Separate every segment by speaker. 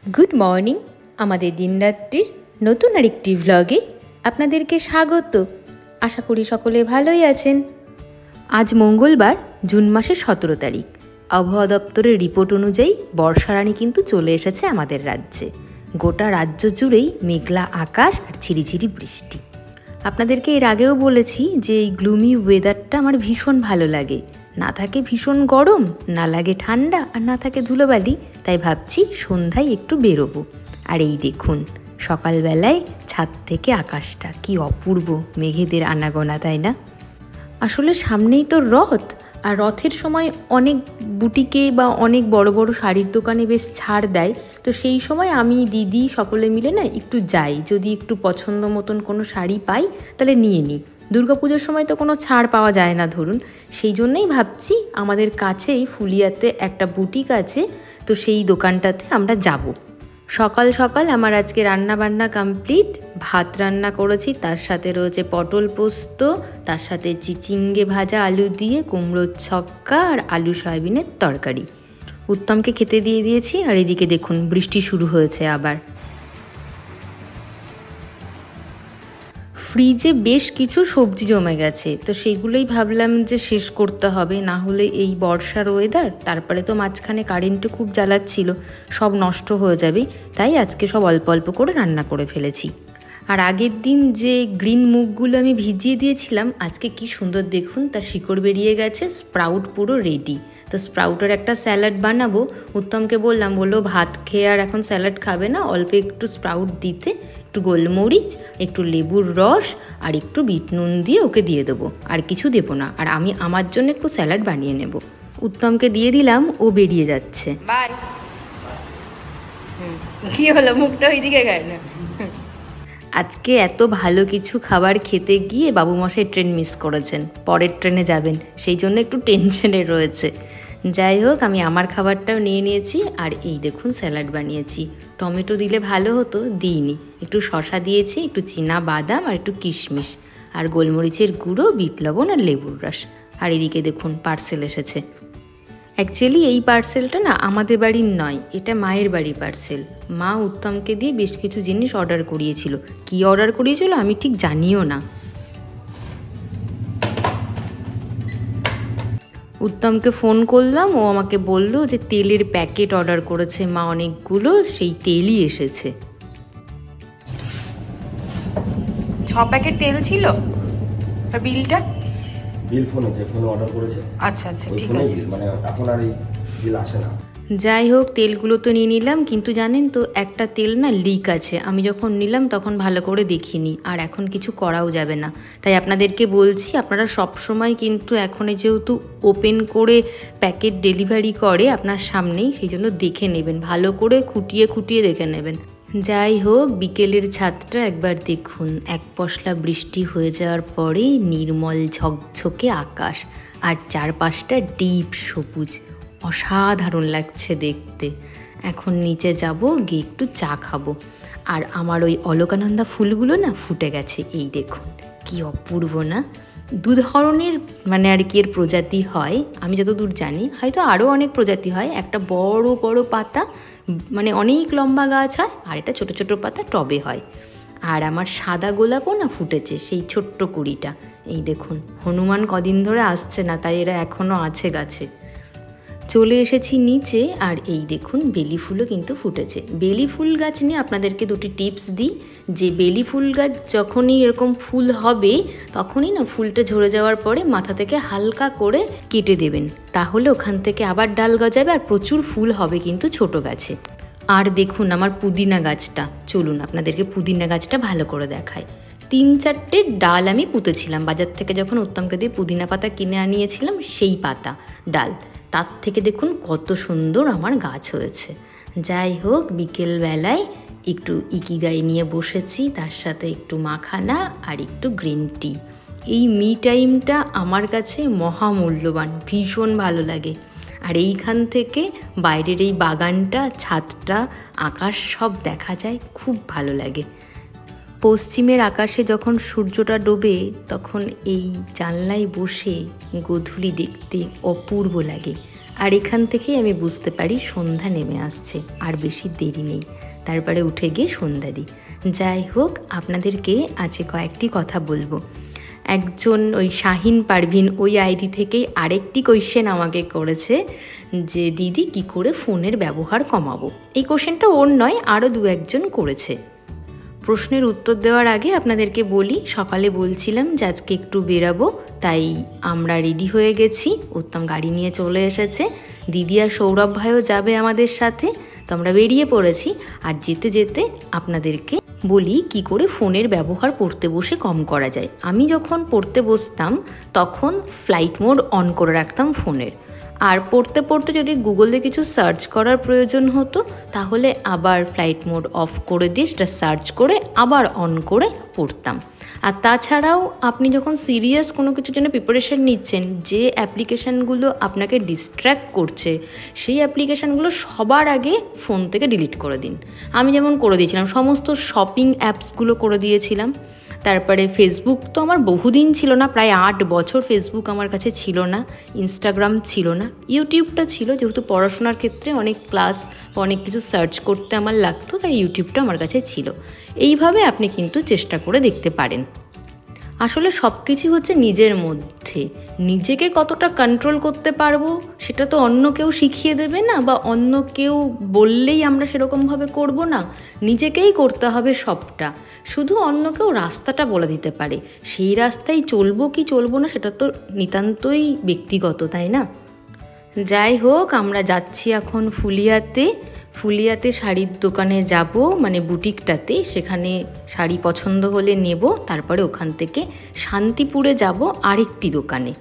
Speaker 1: Good morning. আমাদের দিনরাত্রির নতুন আরেকটি ভ্লগে আপনাদেরকে স্বাগত। আশা করি সকলে ভালোই আছেন। আজ মঙ্গলবার, জুন মাসের 17 তারিখ। আবহাওয়া দপ্তরের রিপোর্ট অনুযায়ী বর্ষারানী কিন্তু চলে এসেছে আমাদের রাজ্যে। গোটা রাজ্য জুড়েই মেঘলা আকাশ আর ঝিরিঝিরি বৃষ্টি। আপনাদেরকে এর আগেও বলেছি যে এই গ্লুমি ওয়েদারটা আমার ভীষণ ভালো লাগে। না থাকে ভীষণ গরম, না লাগে ঠান্ডা, আর না থাকে ধুলোবালি। তাই ভাবছি সন্ধ্যায় একটু বেরোবো। আর এই দেখুন, সকালবেলায় ছাদ থেকে আকাশটা কি অপূর্ব, মেঘেদের আনাগোনা, তাই না? আসলে সামনেই তো রথ, আর রথের সময় অনেক বুটিকে বা অনেক বড় বড় শাড়ির দোকানে বেশ ছাড় দেয়। তো সেই সময় আমি, দিদি সকলে মিলে না একটু যাই। যদি একটু পছন্দ মতন কোনো শাড়ি পাই তাহলে নিয়ে নিই। দুর্গাপুজোর সময় তো কোনো ছাড় পাওয়া যায় না ধরুন, সেই জন্যেই ভাবছি আমাদের কাছেই ফুলিয়াতে একটা বুটিক আছে, তো সেই দোকানটাতে আমরা যাব। সকাল সকাল আমার আজকে রান্না বান্না কমপ্লিট। ভাত রান্না করেছি, তার সাথে রয়েছে পটল পোস্ত, তার সাথে চিচিঙ্গে ভাজা আলু দিয়ে, কুমড়োর ছক্কা আর আলু সয়াবিনের তরকারি। উত্তমকে খেতে দিয়ে দিয়েছি। আর এদিকে দেখুন বৃষ্টি শুরু হয়েছে আবার। ফ্রিজে বেশ কিছু সবজি জমে গেছে, তো সেগুলোই ভাবলাম যে শেষ করতে হবে, না হলে এই বর্ষার ওয়েদার, তারপরে তো মাঝখানে কারেন্টও খুব জ্বালাচ্ছিল, সব নষ্ট হয়ে যাবে। তাই আজকে সব অল্প অল্প করে রান্না করে ফেলেছি। আর আগের দিন যে গ্রিন মুগগুলো আমি ভিজিয়ে দিয়েছিলাম, আজকে কি সুন্দর দেখুন তার শিকড় বেরিয়ে গেছে, স্প্রাউট পুরো রেডি। তো স্প্রাউটের একটা স্যালাড বানাবো। উত্তমকে বললাম, বললো ভাত খেয়ে আর এখন স্যালাড খাবে না, অল্প একটু স্প্রাউট দিতে, একটু গোলমরিচ, একটু লেবুর রস আর একটু বিট নুন দিয়ে ওকে দিয়ে দেবো, আর কিছু দেবো না। আর আমি আমার জন্য একটু স্যালাড বানিয়ে নেব। উত্তমকে দিয়ে দিলাম, ও বেরিয়ে যাচ্ছে। বাই। কি হলো, মুখটা ওইদিকে গেল না? আজকে এত ভালো কিছু খাবার খেতে গিয়ে বাবুমশাই ট্রেন মিস করেছেন, পরের ট্রেনে যাবেন, সেই জন্য একটু টেনশনে রয়েছে। যাই হোক, আমি আমার খাবারটাও নিয়ে নিয়েছি। আর এই দেখুন স্যালাড বানিয়েছি। টমেটো দিলে ভালো হতো, দিইনি। একটু শসা দিয়েছি, একটু চীনা বাদাম আর একটু কিশমিশ, আর গোলমরিচের গুঁড়ো, বিট লবণ আর লেবুর রস। আর এদিকে দেখুন পার্সেল এসেছে। অ্যাকচুয়ালি এই পার্সেলটা না আমাদের বাড়ির নয়, এটা মায়ের বাড়ির পার্সেল। মা উত্তমকে দিয়ে বেশ কিছু জিনিস অর্ডার করিয়েছিল। কি অর্ডার করিয়েছিল আমি ঠিক জানিও না। উত্তমকে ফোন করলাম, ও আমাকে বলল যে তেলের প্যাকেট অর্ডার করেছে মা অনেকগুলো, সেই তেলই এসেছে। 6 প্যাকেট তেল ছিল। আর বিলটা
Speaker 2: বিল ফোনে, যে ফোনে অর্ডার করেছে।
Speaker 1: আচ্ছা আচ্ছা, ঠিক আছে।
Speaker 2: মানে এখন আর এই বিল আসে না।
Speaker 1: যাই হোক, তেলগুলো তো নিয়ে নিলাম, কিন্তু জানেন তো একটা তেল না লিক আছে। আমি যখন নিলাম তখন ভালো করে দেখিনি, আর এখন কিছু করাও যাবে না। তাই আপনাদেরকে বলছি, আপনারা সব সময় কিন্তু এখন যেহেতু ওপেন করে প্যাকেট ডেলিভারি করে আপনার সামনেই, সেই জন্য দেখে নেবেন, ভালো করে খুঁটিয়ে খুঁটিয়ে দেখে নেবেন। যাই হোক, বিকেলের ছাদটা একবার দেখুন। এক পশলা বৃষ্টি হয়ে যাওয়ার পরে নির্মল ঝকঝকে আকাশ, আর চারপাশটা ডিপ সবুজ, অসাধারণ লাগছে দেখতে। এখন নিচে যাব, গিয়ে একটু চা খাবো। আর আমার ওই অলকানন্দা ফুলগুলো না ফুটে গেছে, এই দেখুন কি অপূর্ব না? 2 ধরনের মানে আর কি এর প্রজাতি হয়, আমি যতদূর জানি। হয়তো আরও অনেক প্রজাতি হয়। একটা বড় বড় পাতা, মানে অনেক লম্বা গাছ হয়, আর এটা ছোট ছোট পাতা টবে হয়। আর আমার সাদা গোলাপও না ফুটেছে, সেই ছোট্ট কুড়িটা। এই দেখুন, হনুমান কদিন ধরে আসছে না, তাই এরা এখনও আছে গাছে। চলে এসেছি নিচে, আর এই দেখুন বেলি ফুলও কিন্তু ফুটেছে। বেলি ফুল গাছ নিয়ে আপনাদেরকে 2টি টিপস দিই, যে বেলি ফুল গাছ যখনই এরকম ফুল হবে, তখনই না ফুলটা ঝরে যাওয়ার পরে মাথা থেকে হালকা করে কেটে দেবেন, তাহলে ওখান থেকে আবার ডাল গজাবে আর প্রচুর ফুল হবে কিন্তু ছোট গাছে। আর দেখুন আমার পুদিনা গাছটা, চলুন আপনাদেরকে পুদিনা গাছটা ভালো করে দেখায়। 3-4টে ডাল আমি পুঁতেছিলাম বাজার থেকে, যখন উত্তমকে দিয়ে পুদিনা পাতা কিনে আনিয়েছিলাম, সেই পাতা ডাল, তার থেকে দেখুন কত সুন্দর আমার গাছ হয়েছে। যাই হোক, বিকেলবেলায় একটু ইকিগাই নিয়ে বসেছি, তার সাথে একটু মাখানা আর একটু গ্রিন টি। এই মি টাইমটা আমার কাছে মহামূল্যবান, ভীষণ ভালো লাগে। আর এইখান থেকে বাইরের এই বাগানটা, ছাদটা, আকাশ সব দেখা যায়, খুব ভালো লাগে। পশ্চিমের আকাশে যখন সূর্যটা ডোবে, তখন এই জানলায় বসে গোধূলি দেখতে অপূর্ব লাগে। আর এখান থেকেই আমি বুঝতে পারি সন্ধ্যা নেমে আসছে, আর বেশি দেরি নেই। তারপরে উঠে গিয়ে সন্ধ্যা দিই। যাই হোক, আপনাদেরকে আজকে কয়েকটি কথা বলবো। একজন ওই শাহিন পারভিন ওই আইডি থেকেই আরেকটি কোয়েশ্চেন আমাকে করেছে যে দিদি কি করে ফোনের ব্যবহার কমাবো। এই কোয়েশ্চেনটা ওর নয়, আরও দু একজন করেছে। প্রশ্নের উত্তর দেওয়ার আগে আপনাদেরকে বলি, সকালে বলছিলাম যে আজকে একটু বেরাবো, তাই আমরা রেডি হয়ে গেছি। উত্তম গাড়ি নিয়ে চলে এসেছে, দিদি আর সৌরভ ভাইও যাবে আমাদের সাথে। তো আমরা বেরিয়ে পড়েছি। আর যেতে যেতে আপনাদেরকে বলি কি করে ফোনের ব্যবহার পড়তে বসে কম করা যায়। আমি যখন পড়তে বসতাম তখন ফ্লাইট মোড অন করে রাখতাম ফোনের, আর পড়তে পড়তে যদি গুগলে কিছু সার্চ করার প্রয়োজন হতো তাহলে আবার ফ্লাইট মোড অফ করে দিয়ে সেটা সার্চ করে আবার অন করে পড়তাম। আর তাছাড়াও আপনি যখন সিরিয়াস কোনো কিছুর জন্য প্রিপারেশান নিচ্ছেন, যে অ্যাপ্লিকেশানগুলো আপনাকে ডিস্ট্র্যাক্ট করছে সেই অ্যাপ্লিকেশানগুলো সবার আগে ফোন থেকে ডিলিট করে দিন। আমি যেমন করে দিয়েছিলাম, সমস্ত শপিং অ্যাপসগুলো করে দিয়েছিলাম। তারপরে ফেসবুক তো আমার বহুদিন ছিল না, প্রায় 8 বছর ফেসবুক আমার কাছে ছিল না। ইনস্টাগ্রাম ছিল না। ইউটিউবটা ছিল, যেহেতু পড়াশোনার ক্ষেত্রে অনেক ক্লাস বা অনেক কিছু সার্চ করতে আমার লাগতো, তাই ইউটিউবটা আমার কাছে ছিল। এইভাবে আপনি কিন্তু চেষ্টা করে দেখতে পারেন। আসলে সব কিছু হচ্ছে নিজের মধ্যে। নিজেকে কতটা কন্ট্রোল করতে পারবো সেটা তো অন্য কেউ শিখিয়ে দেবে না, বা অন্য কেউ বললেই আমরা সেরকমভাবে করব না। নিজেকেই করতে হবে সবটা। শুধু অন্য কেউ রাস্তাটা বলে দিতে পারে, সেই রাস্তায় চলবো কি চলবো না সেটা তো নিতান্তই ব্যক্তিগত, তাই না? যাই হোক, আমরা যাচ্ছি এখন ফুলিয়াতে শাড়ির দোকানে যাব, মানে বুটিকটাতে। সেখানে শাড়ি পছন্দ হলে নেব, তারপরে ওখান থেকে শান্তিপুরে যাব আরেকটি দোকানে।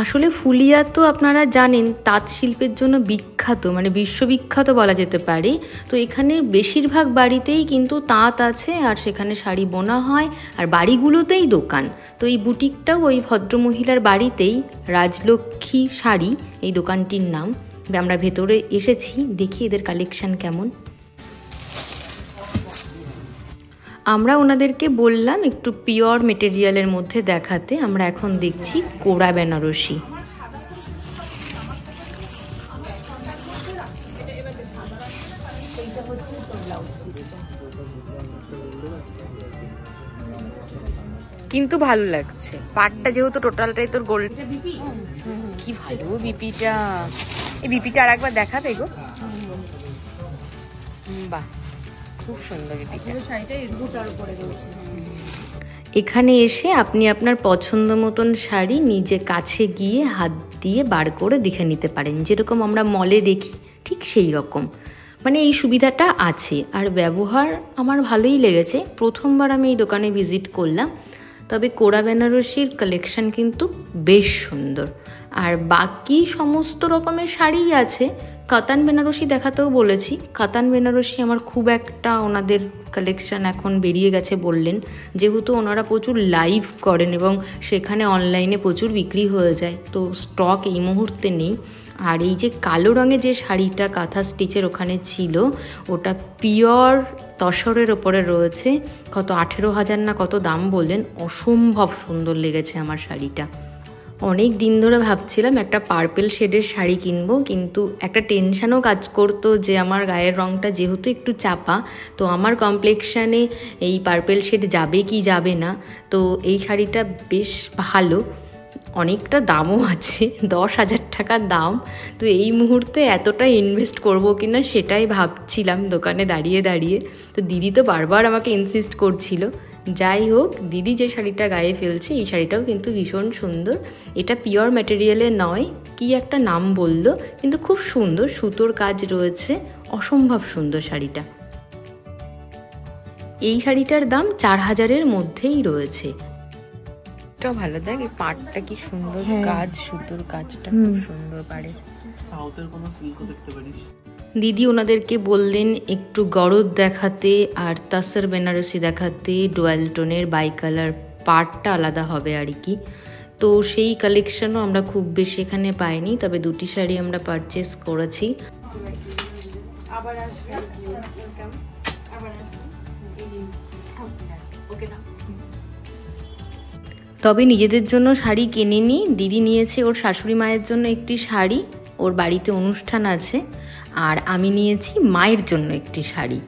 Speaker 1: আসলে ফুলিয়া তো আপনারা জানেন তাঁত শিল্পের জন্য বিখ্যাত, মানে বিশ্ববিখ্যাত বলা যেতে পারে। তো এখানে বেশিরভাগ বাড়িতেই কিন্তু তাঁত আছে, আর সেখানে শাড়ি বোনা হয়, আর বাড়িগুলোতেই দোকান। তো এই বুটিকটাও ওই ভদ্রমহিলার বাড়িতেই, রাজলক্ষ্মী শাড়ি এই দোকানটির নাম। আমরা ভেতরে এসেছি, দেখি এদের কালেকশান কেমন। আমরা ওনাদেরকে বললাম একটু পিওর মেটেরিয়ালের মধ্যে দেখাতে। আমরা এখন দেখছি কোরা বেনারসি। কিন্তু ভালো লাগছে পাটটা, যেহেতু টোটালটাই তোর গোল্ড। কি ভালো বিপিটা, এই বিপিটা আর একবার দেখাবে গো। বাহ, খুব সুন্দর বিপিটা। এখানে এসে আপনি আপনার পছন্দ মতন শাড়ি নিজে কাছে গিয়ে হাত দিয়ে বার করে দেখে নিতে পারেন, যেরকম আমরা মলে দেখি ঠিক সেই রকম। মানে এই সুবিধাটা আছে, আর ব্যবহার আমার ভালোই লেগেছে। প্রথমবার আমি এই দোকানে ভিজিট করলাম। তবে কোরা বেনারসির কালেকশান কিন্তু বেশ সুন্দর, আর বাকি সমস্ত রকমের শাড়িই আছে। কাতান বেনারসি দেখাতেও বলেছি। কাতান বেনারসি আমার খুব একটা, ওনাদের কালেকশান এখন বেরিয়ে গেছে বললেন, যেহেতু ওনারা প্রচুর লাইভ করেন এবং সেখানে অনলাইনে প্রচুর বিক্রি হয়ে যায়, তো স্টক এই মুহূর্তে নেই। আর এই যে কালো রঙের যে শাড়িটা কাঁথা স্টিচের ওখানে ছিল, ওটা পিওর তসরের ওপরে রয়েছে। কত 18,000 না কত দাম বললেন। অসম্ভব সুন্দর লেগেছে আমার শাড়িটা। অনেক দিন ধরে ভাবছিলাম একটা পার্পেল শেডের শাড়ি কিনবো, কিন্তু একটা টেনশানও কাজ করতো যে আমার গায়ের রঙটা যেহেতু একটু চাপা, তো আমার কমপ্লেক্সানে এই পার্পেল শেড যাবে কি যাবে না। তো এই শাড়িটা বেশ ভালো, অনেকটা দামও আছে, 10,000 টাকার দাম। তো এই মুহূর্তে এতটা ইনভেস্ট করবো কি না সেটাই ভাবছিলাম দোকানে দাঁড়িয়ে দাঁড়িয়ে। তো দিদি তো বারবার আমাকে ইনসিস্ট করছিল। যাই হোক, দিদি যে শাড়িটা গায়ে ফেলছে এই শাড়িটাও কিন্তু ভীষণ সুন্দর। এটা পিওর ম্যাটেরিয়ালে নয়, কি একটা নাম বললো, কিন্তু খুব সুন্দর, সুতোর কাজ রয়েছে, অসম্ভব সুন্দর শাড়িটা। এই শাড়িটার দাম 4,000-এর মধ্যেই রয়েছে। এটাও ভালো, দেখ এই পাটটা কি সুন্দর কাজ, সুতোর কাজটা খুব সুন্দর পারে। সাউথের কোনো সিল্কও দেখতে পারিস। দিদি ওনাদেরকে বললেন একটু গরদ দেখাতে আর তাসর বেনারসি দেখাতে, ডুয়াল টোনের বাই কালার পাটটা আলাদা হবে আর কি। তো সেই কালেকশনও আমরা খুব বেশি এখানে পাইনি, তবে দুটি শাড়ি আমরা পারচেস করেছি। তবে নিজেদের জন্য শাড়ি কিনিনি, দিদি নিয়েছে ওর শাশুড়ি মায়ের জন্য একটি শাড়ি, ওর বাড়িতে অনুষ্ঠান আছে। আর আমি নিয়েছি মায়ের জন্য একটি শাড়ি।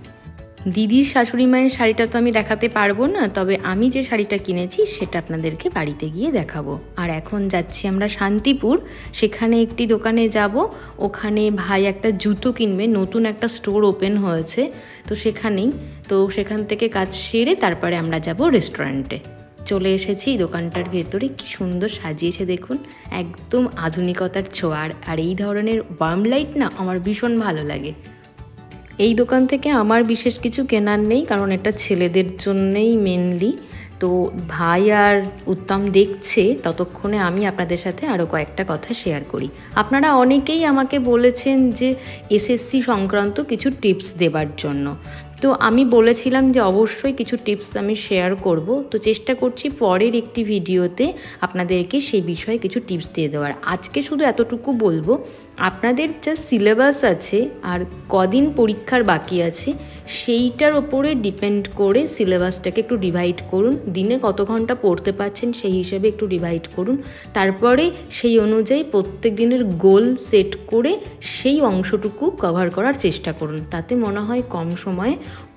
Speaker 1: দিদির শাশুড়ি মায়ের শাড়িটা তো আমি দেখাতে পারবো না, তবে আমি যে শাড়িটা কিনেছি সেটা আপনাদেরকে বাড়িতে গিয়ে দেখাবো। আর এখন যাচ্ছি আমরা শান্তিপুর, সেখানে একটি দোকানে যাব। ওখানে ভাই একটা জুতো কিনবে, নতুন একটা স্টোর ওপেন হয়েছে, তো সেখানেই। তো সেখান থেকে কাজ সেরে তারপরে আমরা যাব রেস্টুরেন্টে। চলে এসেছি দোকানটার ভেতরে, কি সুন্দর সাজিয়েছে দেখুন, একদম আধুনিকতার ছোঁয়া। আর এই ধরনের ওয়ার্ম লাইট না আমার ভীষণ ভালো লাগে। এই দোকান থেকে আমার বিশেষ কিছু কেনার নেই, কারণ এটা ছেলেদের জন্যেই মেনলি। তো ভাই আর উত্তম দেখছে, ততক্ষণে আমি আপনাদের সাথে আরও কয়েকটা কথা শেয়ার করি। আপনারা অনেকেই আমাকে বলেছেন যে এসএসসি সংক্রান্ত কিছু টিপস দেবার জন্য, তো আমি বলেছিলাম যে অবশ্যই কিছু টিপস আমি শেয়ার করব। তো চেষ্টা করছি পরের একটি ভিডিওতে আপনাদেরকে সেই বিষয়ে কিছু টিপস দিয়ে দেওয়ার। আজকে শুধু এতটুকু বলবো, আপনাদের যা সিলেবাস আছে আর কদিন পরীক্ষার বাকি আছে সেইটার ওপরে ডিপেন্ড করে সিলেবাসটাকে একটু ডিভাইড করুন। দিনে কত ঘন্টা পড়তে পারছেন সেই হিসেবে একটু ডিভাইড করুন। তারপরে সেই অনুযায়ী প্রত্যেক দিনের গোল সেট করে সেই অংশটুকু কভার করার চেষ্টা করুন। তাতে মনে হয় কম সময়ে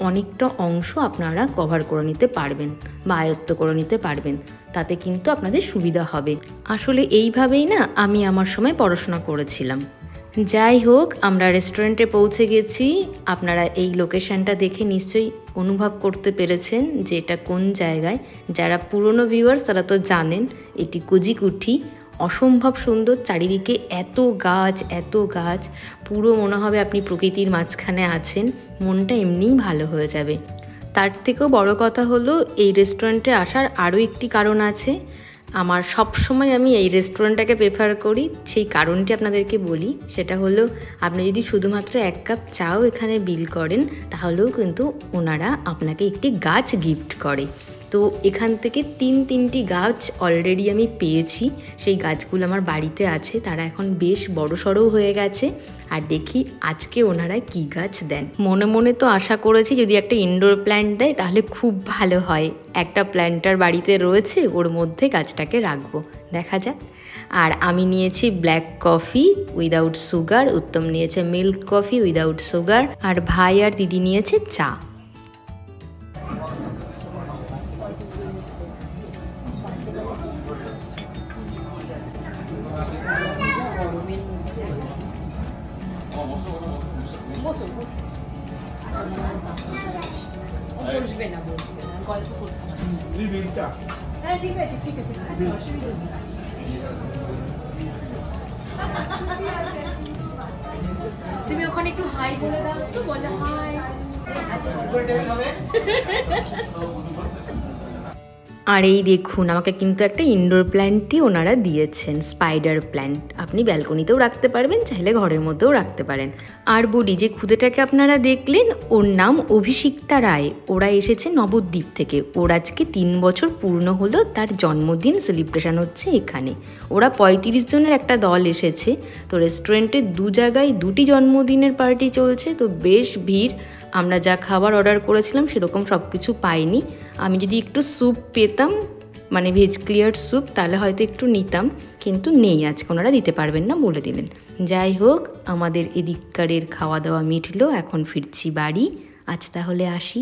Speaker 1: অনেকটা অংশ আপনারা কভার করে নিতে পারবেন বা আয়ত্ত করে নিতে পারবেন। তাতে কিন্তু আপনাদের সুবিধা হবে। আসলে এইভাবেই না আমি আমার সময় পড়াশোনা করেছিলাম। যাই হোক, আমরা রেস্টুরেন্টে পৌঁছে গেছি। আপনারা এই লোকেশনটা দেখে নিশ্চয়ই অনুভব করতে পেরেছেন যে এটা কোন জায়গায়। যারা পুরনো ভিউয়ার্স তারা তো জানেন এটি কুজিকুঠি। অসম্ভব সুন্দর, চারিদিকে এত গাছ, পুরো মনে হবে আপনি প্রকৃতির মাঝখানে আছেন, মনটা এমনিই ভালো হয়ে যাবে। তার থেকেও বড় কথা হলো এই রেস্টুরেন্টে আসার আরও একটি কারণ আছে। আমার সবসময় আমি এই রেস্টুরেন্টটাকে প্রেফার করি, সেই কারণটি আপনাদেরকে বলি। সেটা হলো, আপনি যদি শুধুমাত্র 1 কাপ চাও এখানে বিল করেন, তাহলেও কিন্তু ওনারা আপনাকে একটি গাছ গিফট করে। তো এখান থেকে 3টি গাছ অলরেডি আমি পেয়েছি। সেই গাছগুলো আমার বাড়িতে আছে, তারা এখন বেশ বড়সড়ও হয়ে গেছে। আর দেখি আজকে ওনারা কি গাছ দেন। মনে মনে তো আশা করেছি যদি একটা ইনডোর প্ল্যান্ট দেয় তাহলে খুব ভালো হয়। একটা প্ল্যান্টার বাড়িতে রয়েছে, ওর মধ্যে গাছটাকে রাখবো, দেখা যাক। আর আমি নিয়েছি ব্ল্যাক কফি উইদাউট সুগার, উত্তম নিয়েছে মিল্ক কফি উইদাউট সুগার, আর ভাই আর দিদি নিয়েছে চা। তুমি ওখানে একটু হাই বলে দাও তো, বলে হাই। আর এই দেখুন, আমাকে কিন্তু একটা ইনডোর প্ল্যান্টই ওনারা দিয়েছেন, স্পাইডার প্ল্যান্ট। আপনি ব্যালকনিতেও রাখতে পারবেন, চাইলে ঘরের মধ্যেও রাখতে পারেন। আর বলি, যে খুদেটাকে আপনারা দেখলেন ওর নাম অভিষিক্তা রায়। ওরা এসেছে নবদ্বীপ থেকে। ওর আজকে 3 বছর পূর্ণ হলো, তার জন্মদিন সেলিব্রেশন হচ্ছে এখানে। ওরা 35 জনের একটা দল এসেছে। তো রেস্টুরেন্টে 2 জায়গায় 2টি জন্মদিনের পার্টি চলছে, তো বেশ ভিড়। আমরা যা খাবার অর্ডার করেছিলাম সেরকম সব কিছু পাইনি। আমি যদি একটু স্যুপ পেতাম, মানে ভেজ ক্লিয়ার স্যুপ, তাহলে হয়তো একটু নিতাম, কিন্তু নেই, আজকে ওনারা দিতে পারবেন না বলে দিলেন। যাই হোক, আমাদের এদিককারের খাওয়া দাওয়া মিটলো, এখন ফিরছি বাড়ি। আজ তাহলে আসি।